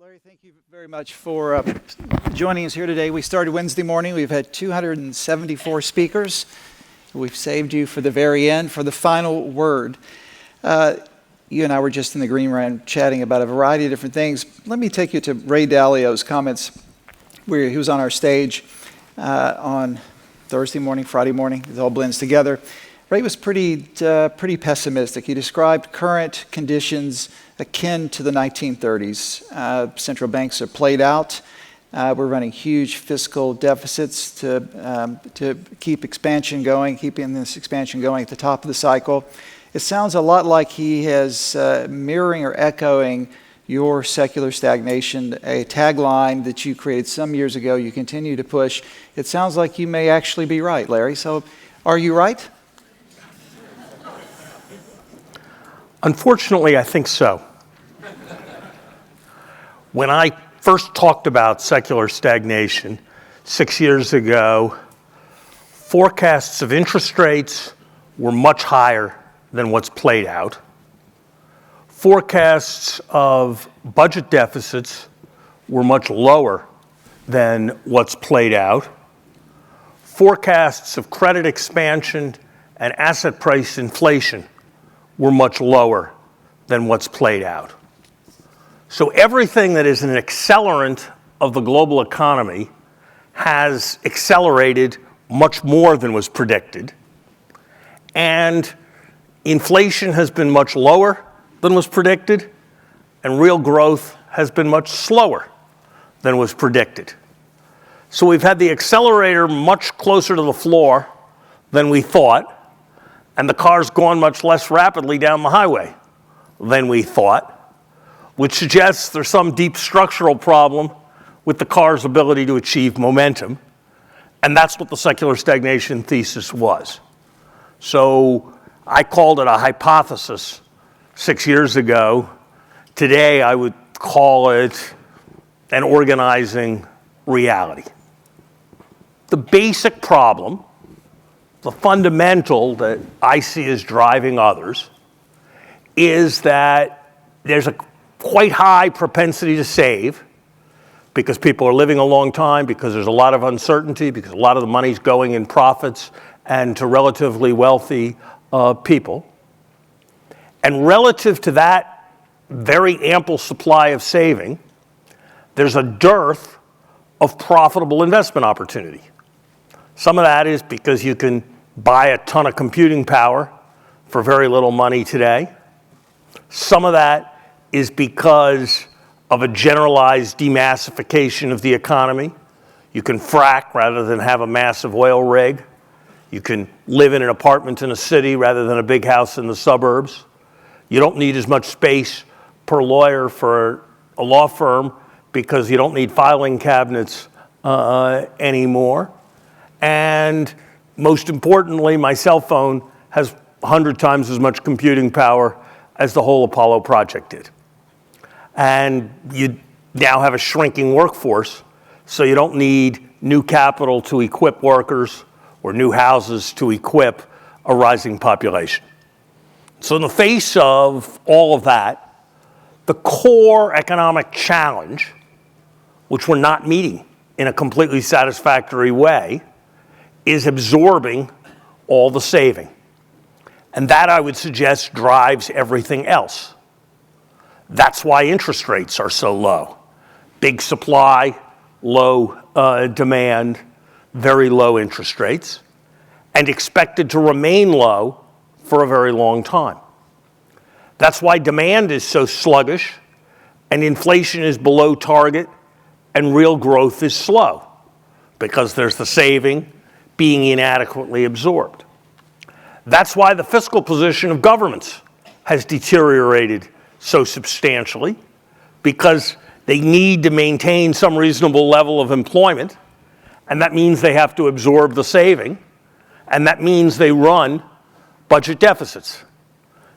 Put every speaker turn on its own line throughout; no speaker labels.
Larry, thank you very much for joining us here today. We started Wednesday morning. We've had 274 speakers. We've saved you for the very end, for the final word. You and I were just in the green room chatting about a variety of different things. Let me take you to Ray Dalio's comments. He was on our stage on Thursday morning, Friday morning. It all blends together. Ray was pretty pessimistic. He described current conditions akin to the 1930s. Central banks are played out. We're running huge fiscal deficits to keep expansion going, keeping this expansion going at the top of the cycle. It sounds a lot like he is mirroring or echoing your secular stagnation, a tagline that you created some years ago, you continue to push. It sounds like you may actually be right, Larry. So are you right?
Unfortunately, I think so. When I first talked about secular stagnation 6 years ago, forecasts of interest rates were much higher than what's played out. Forecasts of budget deficits were much lower than what's played out. Forecasts of credit expansion and asset price inflation were much lower than what's played out. So everything that is an accelerant of the global economy has accelerated much more than was predicted. And inflation has been much lower than was predicted, and real growth has been much slower than was predicted. So we've had the accelerator much closer to the floor than we thought, and the car's gone much less rapidly down the highway than we thought, which suggests there's some deep structural problem with the car's ability to achieve momentum. And that's what the secular stagnation thesis was. So I called it a hypothesis 6 years ago. Today I would call it an organizing reality. The basic problem, the fundamental that I see as driving others, is that there's a quite high propensity to save because people are living a long time, because there's a lot of uncertainty, because a lot of the money's going in profits and to relatively wealthy people. And relative to that very ample supply of saving, there's a dearth of profitable investment opportunity. Some of that is because you can buy a ton of computing power for very little money today. Some of that is because of a generalized demassification of the economy. You can frack rather than have a massive oil rig. You can live in an apartment in a city rather than a big house in the suburbs. You don't need as much space per lawyer for a law firm because you don't need filing cabinets anymore. And most importantly, my cell phone has 100 times as much computing power as the whole Apollo project did. And you now have a shrinking workforce, so you don't need new capital to equip workers or new houses to equip a rising population. So in the face of all of that, the core economic challenge, which we're not meeting in a completely satisfactory way, is absorbing all the saving. And that, I would suggest, drives everything else. That's why interest rates are so low. Big supply, low demand, very low interest rates, and expected to remain low for a very long time. That's why demand is so sluggish, and inflation is below target, and real growth is slow, because there's the saving being inadequately absorbed. That's why the fiscal position of governments has deteriorated so substantially, because they need to maintain some reasonable level of employment, and that means they have to absorb the saving, and that means they run budget deficits.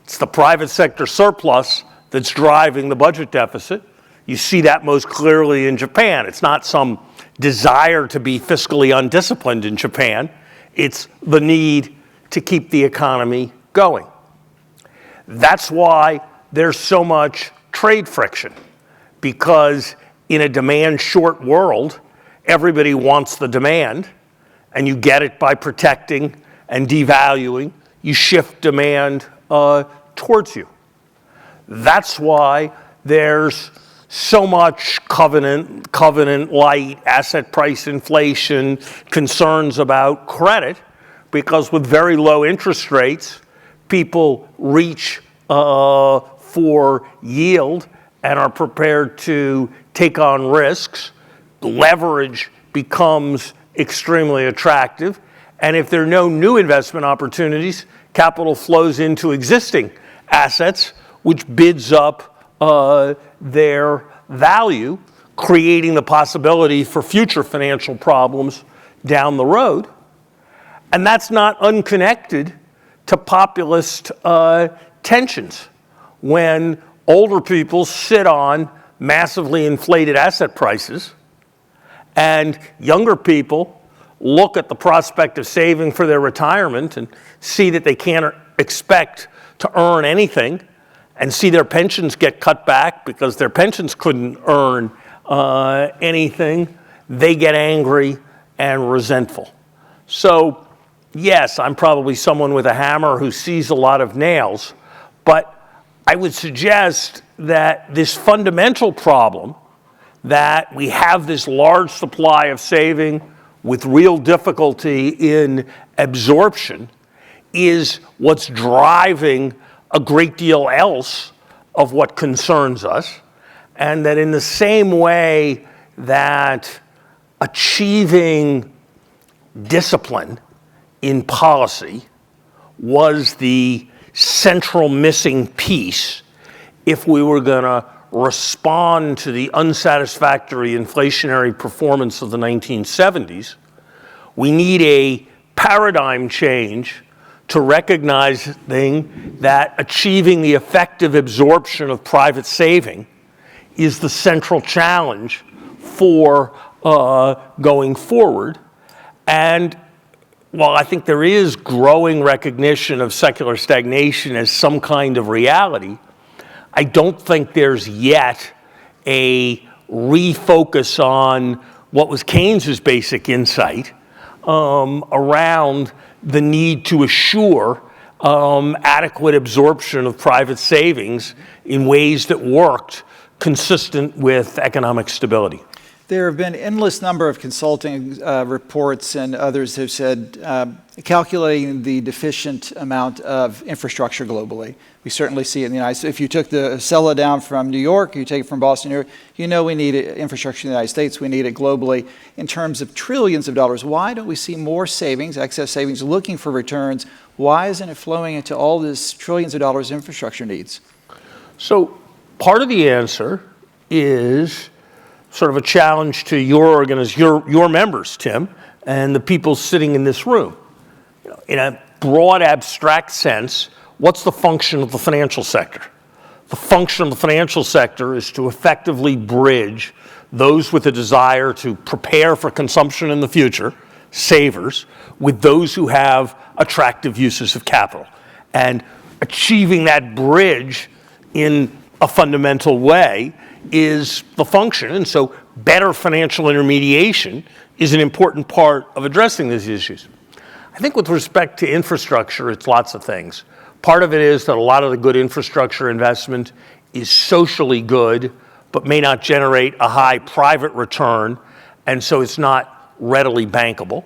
It's the private sector surplus that's driving the budget deficit. You see that most clearly in Japan. It's not some desire to be fiscally undisciplined in Japan. It's the need to keep the economy going. That's why there's so much trade friction because in a demand-short world, everybody wants the demand, and you get it by protecting and devaluing. You shift demand towards you. That's why there's so much covenant light, asset price inflation, concerns about credit, because with very low interest rates, people reach for yield and are prepared to take on risks. Leverage becomes extremely attractive. And if there are no new investment opportunities, capital flows into existing assets, which bids up their value, creating the possibility for future financial problems down the road. And that's not unconnected to populist tensions. When older people sit on massively inflated asset prices and younger people look at the prospect of saving for their retirement and see that they can't expect to earn anything, and see their pensions get cut back because their pensions couldn't earn anything, they get angry and resentful. So, yes, I'm probably someone with a hammer who sees a lot of nails, but I would suggest that this fundamental problem that we have this large supply of saving with real difficulty in absorption is what's driving a great deal else of what concerns us, and that in the same way that achieving discipline in policy was the central missing piece if we were going to respond to the unsatisfactory inflationary performance of the 1970s, we need a paradigm change to recognizing that achieving the effective absorption of private saving is the central challenge for going forward. And while I think there is growing recognition of secular stagnation as some kind of reality, I don't think there's yet a refocus on what was Keynes's basic insight around the need to assure adequate absorption of private savings in ways that worked consistent with economic stability.
There have been endless number of consulting reports, and others have said calculating the deficient amount of infrastructure globally. We certainly see it in the United States. If you took the Acela down from New York, you take it from Boston, New York, you know we need infrastructure in the United States. We need it globally in terms of trillions of dollars. Why don't we see more savings, excess savings, looking for returns? Why isn't it flowing into all this trillions of dollars infrastructure needs?
So part of the answer is sort of a challenge to your members, Tim, and the people sitting in this room. In a broad, abstract sense, what's the function of the financial sector? The function of the financial sector is to effectively bridge those with a desire to prepare for consumption in the future, savers, with those who have attractive uses of capital. And achieving that bridge in a fundamental way is the function. And so better financial intermediation is an important part of addressing these issues. I think with respect to infrastructure, it's lots of things. Part of it is that a lot of the good infrastructure investment is socially good, but may not generate a high private return, and so it's not readily bankable.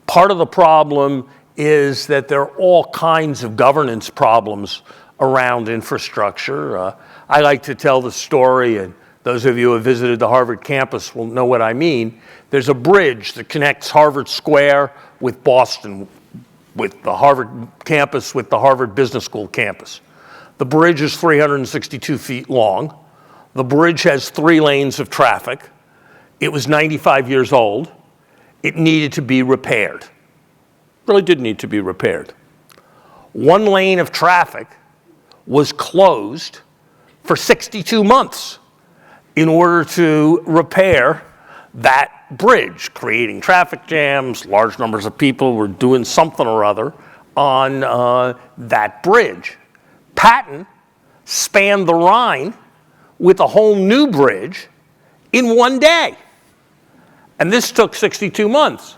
Part of the problem is that there are all kinds of governance problems around infrastructure. I like to tell the story, and those of you who have visited the Harvard campus will know what I mean. There's a bridge that connects Harvard Square with Boston, with the Harvard campus, with the Harvard Business School campus. The bridge is 362 feet long. The bridge has 3 lanes of traffic. It was 95 years old. It needed to be repaired. Really did need to be repaired. 1 lane of traffic was closed for 62 months in order to repair that bridge, creating traffic jams. Large numbers of people were doing something or other on that bridge. Patton spanned the Rhine with a whole new bridge in one day. And this took 62 months.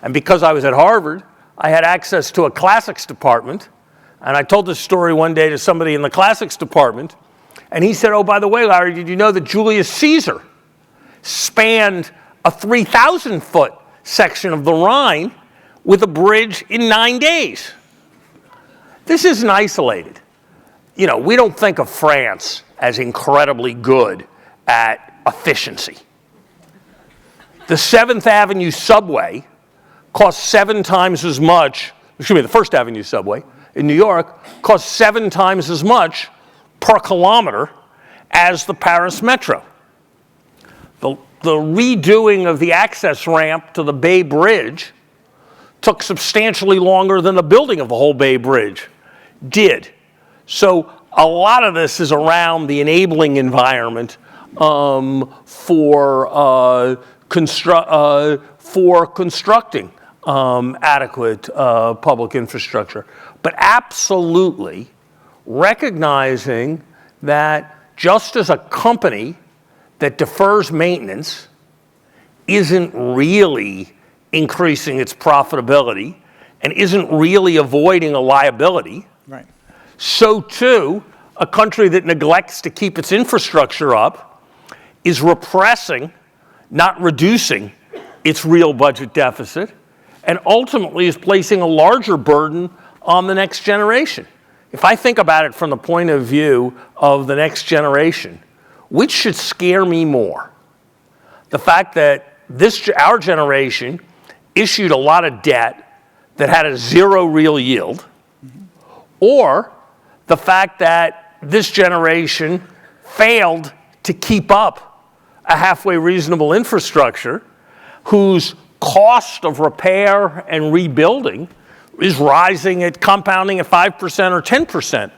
And because I was at Harvard, I had access to a classics department. And I told this story one day to somebody in the classics department. And he said, oh, by the way, Larry, did you know that Julius Caesar spanned a 3,000-foot section of the Rhine with a bridge in 9 days? This isn't isolated. You know, we don't think of France as incredibly good at efficiency. The 7th Avenue subway costs 7 times as much, the 1st Avenue subway in New York costs 7 times as much per kilometer as the Paris Metro. The redoing of the access ramp to the Bay Bridge took substantially longer than the building of the whole Bay Bridge did. So a lot of this is around the enabling environment for constructing adequate public infrastructure. But absolutely recognizing that just as a company that defers maintenance isn't really increasing its profitability and isn't really avoiding a liability,
right,
so too a country that neglects to keep its infrastructure up is repressing, not reducing, its real budget deficit, and ultimately is placing a larger burden on the next generation. If I think about it from the point of view of the next generation, which should scare me more? The fact that our generation issued a lot of debt that had a 0 real yield, or the fact that this generation failed to keep up a halfway reasonable infrastructure whose cost of repair and rebuilding is rising at compounding at 5% or 10%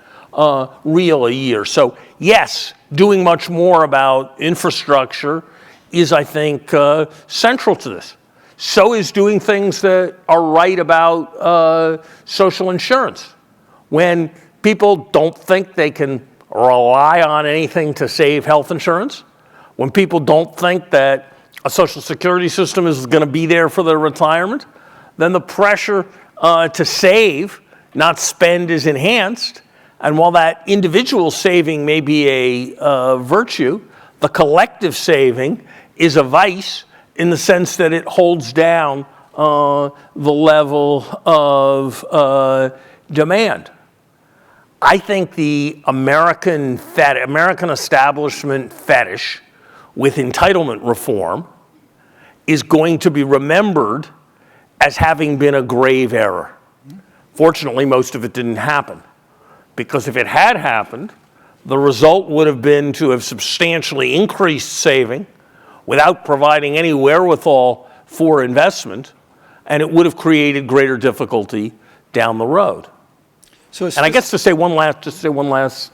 real a year. So yes, doing much more about infrastructure is, I think, central to this. So is doing things that are right about social insurance. When people don't think they can rely on anything to save health insurance, when people don't think that a social security system is going to be there for their retirement, then the pressure to save, not spend, is enhanced. And while that individual saving may be a virtue, the collective saving is a vice in the sense that it holds down the level of demand. I think the American establishment fetish with entitlement reform is going to be remembered as having been a grave error. Fortunately, most of it didn't happen. Because if it had happened, the result would have been to have substantially increased saving without providing any wherewithal for investment, and it would have created greater difficulty down the road.
So
and I guess to say one last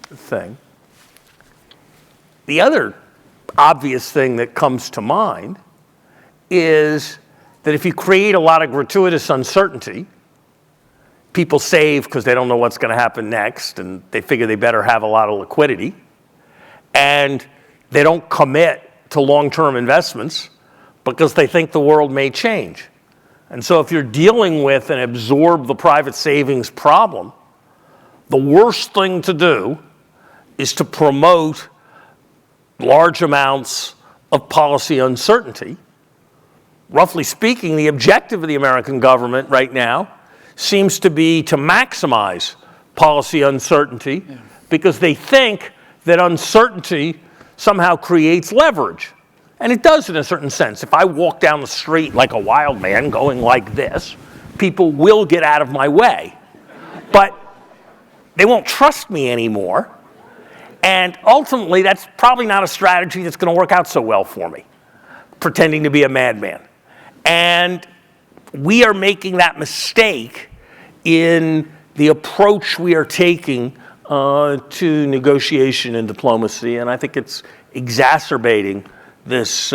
thing. The other obvious thing that comes to mind is that if you create a lot of gratuitous uncertainty, people save because they don't know what's going to happen next, and they figure they better have a lot of liquidity, and they don't commit to long-term investments because they think the world may change. And so if you're dealing with and absorb the private savings problem, the worst thing to do is to promote large amounts of policy uncertainty. Roughly speaking, the objective of the American government right now seems to be to maximize policy uncertainty because they think that uncertainty somehow creates leverage. And it does in a certain sense. If I walk down the street like a wild man going like this, people will get out of my way. But they won't trust me anymore. And ultimately, that's probably not a strategy that's going to work out so well for me, pretending to be a madman. And we are making that mistake in the approach we are taking to negotiation and diplomacy, and I think it's exacerbating this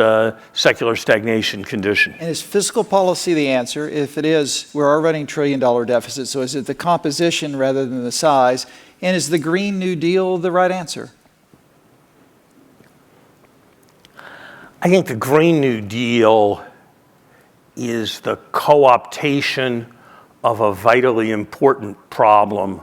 secular stagnation condition.
And is fiscal policy the answer? If it is, we're already running $1 trillion deficit, so is it the composition rather than the size? And is the Green New Deal the right answer?
I think the Green New Deal is the co-optation of a vitally important problem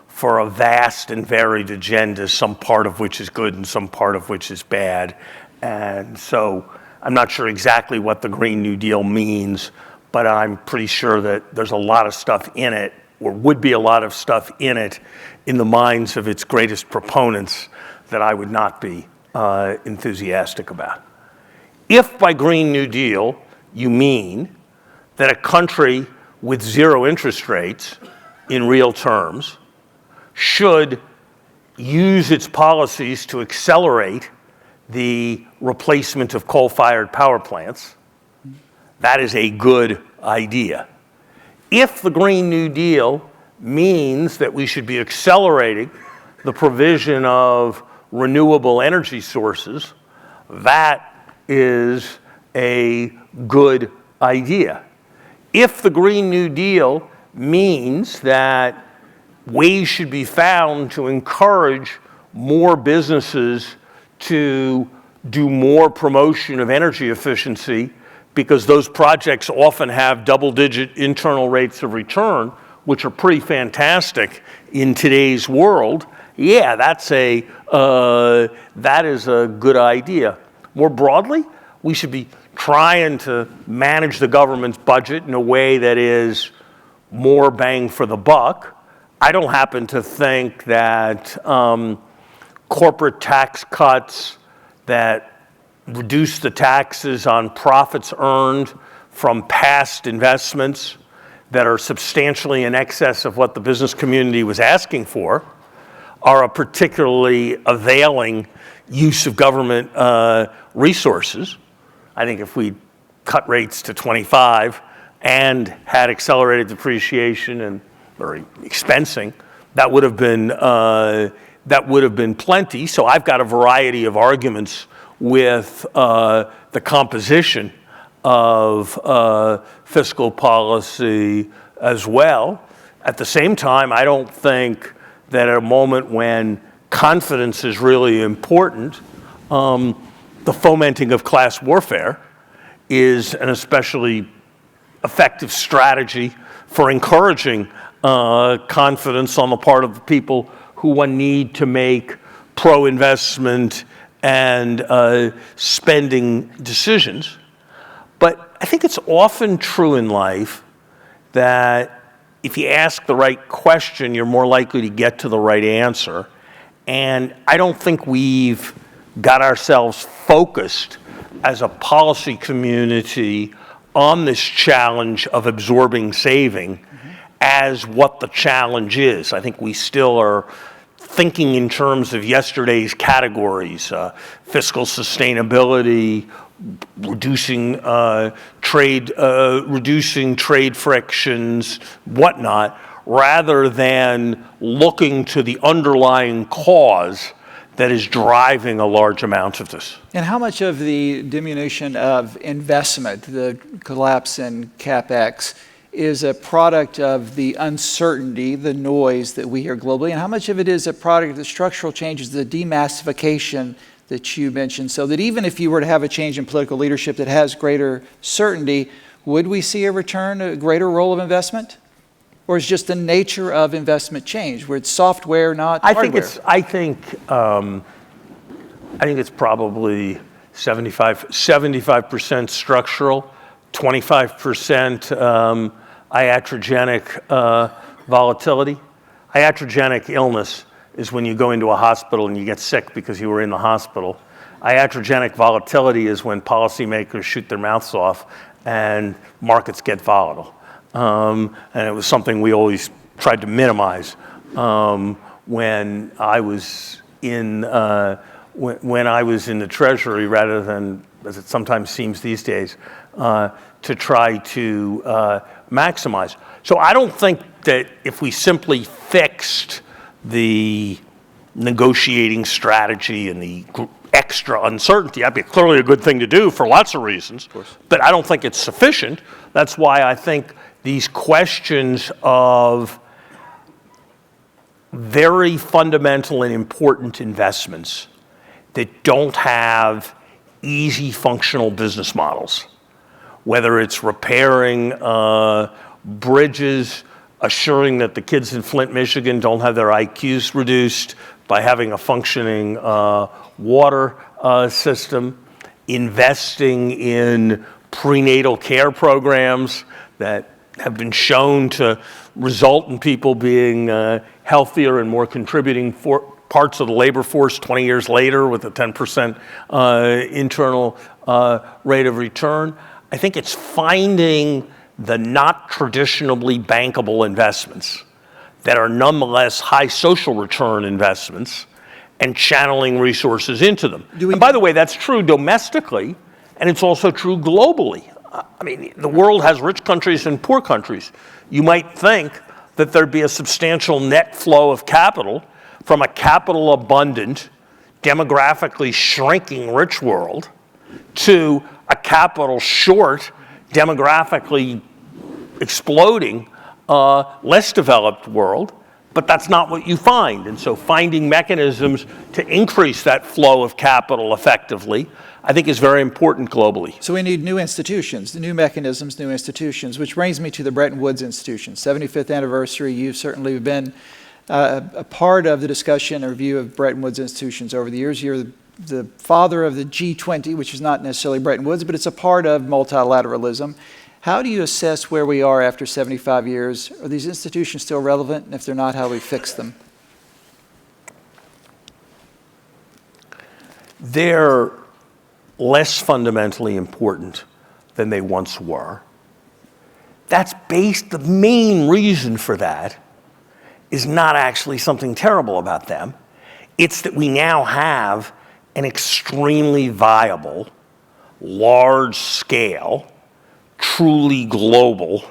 for a vast and varied agenda, some part of which is good and some part of which is bad. And so I'm not sure exactly what the Green New Deal means, but I'm pretty sure that there's a lot of stuff in it, or would be a lot of stuff in it, in the minds of its greatest proponents that I would not be enthusiastic about. If by Green New Deal you mean that a country with zero interest rates in real terms should use its policies to accelerate the replacement of coal-fired power plants, that is a good idea. If the Green New Deal means that we should be accelerating the provision of renewable energy sources, that is a good idea. If the Green New Deal means that ways should be found to encourage more businesses to do more promotion of energy efficiency, because those projects often have double-digit internal rates of return, which are pretty fantastic in today's world, yeah, that is a good idea. More broadly, we should be trying to manage the government's budget in a way that is more bang for the buck. I don't happen to think that corporate tax cuts that reduce the taxes on profits earned from past investments that are substantially in excess of what the business community was asking for are a particularly availing use of government resources. I think if we cut rates to 25 and had accelerated depreciation and or expensing, that would have been plenty. So I've got a variety of arguments with the composition of fiscal policy as well. At the same time, I don't think that at a moment when confidence is really important, the fomenting of class warfare is an especially effective strategy for encouraging confidence on the part of the people who one need to make pro-investment and spending decisions. But I think it's often true in life that if you ask the right question, you're more likely to get to the right answer. And I don't think we've got ourselves focused as a policy community on this challenge of absorbing saving as what the challenge is. I think we still are thinking in terms of yesterday's categories, fiscal sustainability, reducing trade frictions, whatnot, rather than looking to the underlying cause that is driving a large amount of this.
And how much of the diminution of investment, the collapse in CapEx, is a product of the uncertainty, the noise that we hear globally, and how much of it is a product of the structural changes, the demassification that you mentioned, so that even if you were to have a change in political leadership that has greater certainty, would we see a return, a greater role of investment? Or is just the nature of investment change, where it's software, not hardware?
I think it's probably 75% structural, 25% iatrogenic volatility. Iatrogenic illness is when you go into a hospital and you get sick because you were in the hospital. Iatrogenic volatility is when policymakers shoot their mouths off and markets get volatile. And it was something we always tried to minimize when I was in the Treasury, rather than, as it sometimes seems these days, to try to maximize. So I don't think that if we simply fixed the negotiating strategy and the extra uncertainty, that'd be clearly a good thing to do for lots of reasons, but I don't think it's sufficient. That's why I think these questions of very fundamental and important investments that don't have easy functional business models, whether it's repairing bridges, assuring that the kids in Flint, Michigan don't have their IQs reduced by having a functioning water system, investing in prenatal care programs that have been shown to result in people being healthier and more contributing parts of the labor force 20 years later with a 10% internal rate of return. I think it's finding the not traditionally bankable investments that are nonetheless high social return investments and channeling resources into them. And by the way, that's true domestically, and it's also true globally. I mean, the world has rich countries and poor countries. You might think that there'd be a substantial net flow of capital from a capital abundant, demographically shrinking rich world to a capital short, demographically exploding, less developed world, but that's not what you find. And so finding mechanisms to increase that flow of capital effectively, I think, is very important globally.
So we need new institutions, new mechanisms, new institutions, which brings me to the Bretton Woods Institution. 75th anniversary, you've certainly been a part of the discussion or review of Bretton Woods institutions over the years. You're the father of the G20, which is not necessarily Bretton Woods, but it's a part of multilateralism. How do you assess where we are after 75 years? Are these institutions still relevant? And if they're not, how do we fix them?
They're less fundamentally important than they once were. The main reason for that is not actually something terrible about them. It's that we now have an extremely viable, large scale, truly global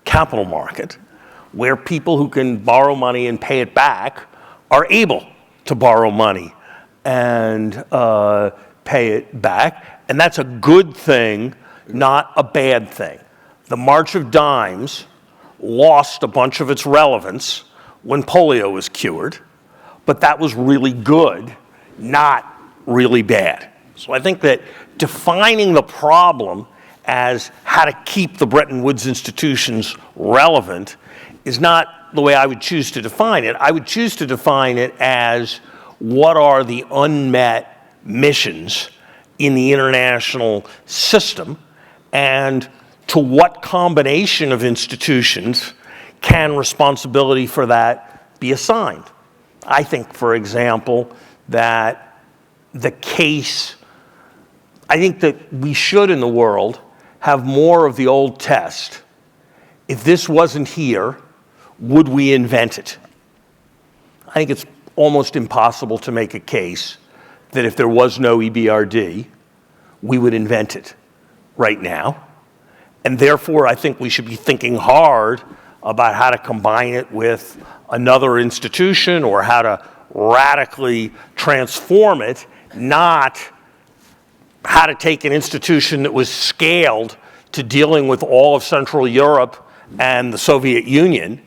capital market where people who can borrow money and pay it back are able to borrow money and pay it back. And that's a good thing, not a bad thing. The March of Dimes lost a bunch of its relevance when polio was cured, but that was really good, not really bad. So I think that defining the problem as how to keep the Bretton Woods institutions relevant is not the way I would choose to define it. I would choose to define it as what are the unmet missions in the international system, and to what combination of institutions can responsibility for that be assigned. I think, for example, that I think that we should in the world have more of the old test. If this wasn't here, would we invent it? I think it's almost impossible to make a case that if there was no EBRD, we would invent it right now. And therefore, I think we should be thinking hard about how to combine it with another institution or how to radically transform it, not how to take an institution that was scaled to dealing with all of Central Europe and the Soviet Union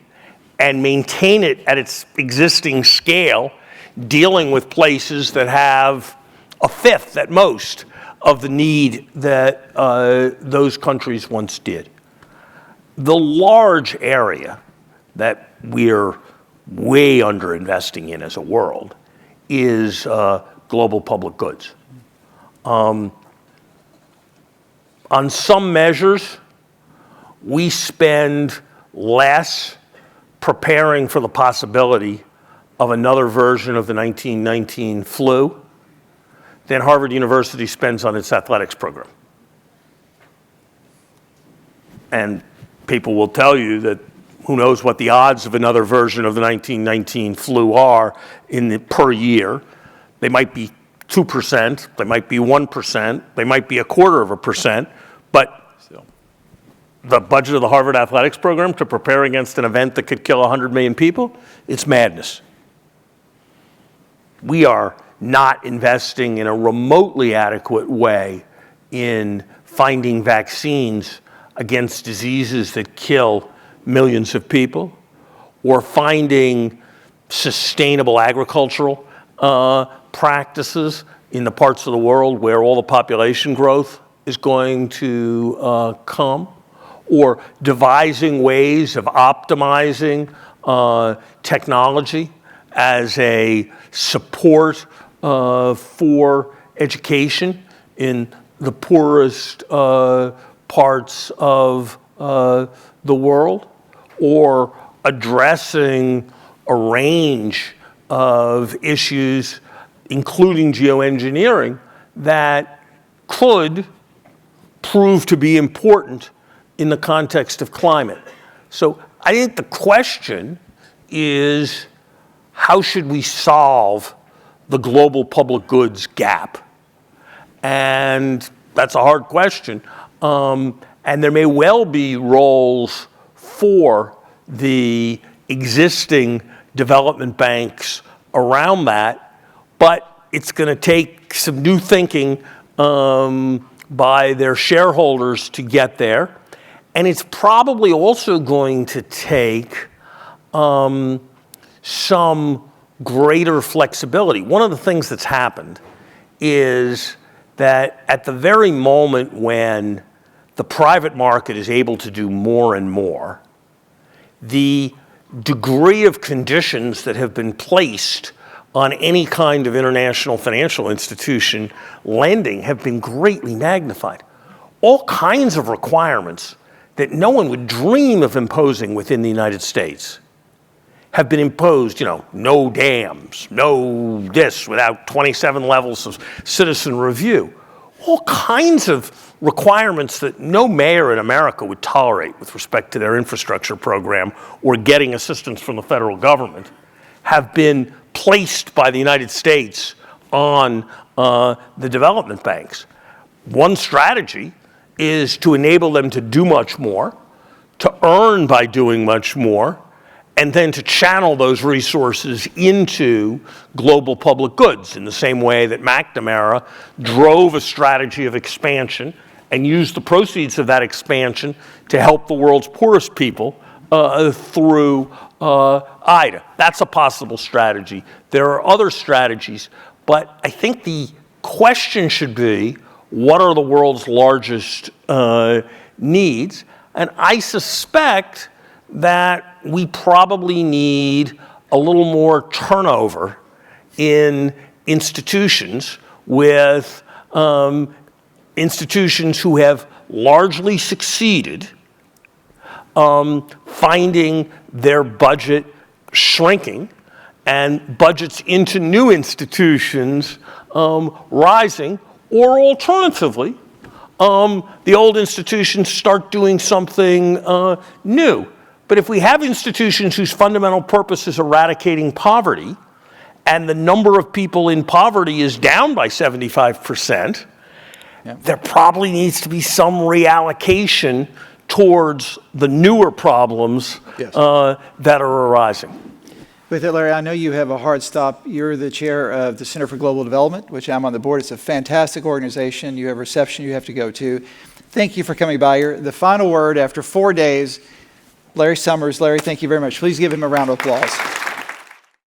and maintain it at its existing scale, dealing with places that have a fifth at most of the need that those countries once did. The large area that we're way underinvesting in as a world is global public goods. On some measures, we spend less preparing for the possibility of another version of the 1919 flu than Harvard University spends on its athletics program. And people will tell you that who knows what the odds of another version of the 1919 flu are per year. They might be 2%, they might be 1%, they might be 0.25%, but the budget of the Harvard athletics program to prepare against an event that could kill 100 million people, it's madness. We are not investing in a remotely adequate way in finding vaccines against diseases that kill millions of people, or finding sustainable agricultural practices in the parts of the world where all the population growth is going to come, or devising ways of optimizing technology as a support for education in the poorest parts of the world, or addressing a range of issues, including geoengineering, that could prove to be important in the context of climate. So I think the question is, how should we solve the global public goods gap? And that's a hard question. And there may well be roles for the existing development banks around that, but it's going to take some new thinking by their shareholders to get there. And it's probably also going to take some greater flexibility. One of the things that's happened is that at the very moment when the private market is able to do more and more, the degree of conditions that have been placed on any kind of international financial institution lending have been greatly magnified. All kinds of requirements that no one would dream of imposing within the United States have been imposed, no dams, no this, without 27 levels of citizen review. All kinds of requirements that no mayor in America would tolerate with respect to their infrastructure program or getting assistance from the federal government have been placed by the United States on the development banks. One strategy is to enable them to do much more, to earn by doing much more, and then to channel those resources into global public goods in the same way that McNamara drove a strategy of expansion and used the proceeds of that expansion to help the world's poorest people through IDA. That's a possible strategy. There are other strategies, but I think the question should be, what are the world's largest needs? And I suspect that we probably need a little more turnover in institutions, with institutions who have largely succeeded finding their budget shrinking and budgets into new institutions rising, or alternatively, the old institutions start doing something new. But if we have institutions whose fundamental purpose is eradicating poverty, and the number of people in poverty is down by 75%, there probably needs to be some reallocation towards the newer problems that are arising.
With that, Larry, I know you have a hard stop. You're the chair of the Center for Global Development, which I'm on the board. It's a fantastic organization. You have a reception you have to go to. Thank you for coming by. The final word after 4 days, Larry Summers. Larry, thank you very much. Please give him a round of applause.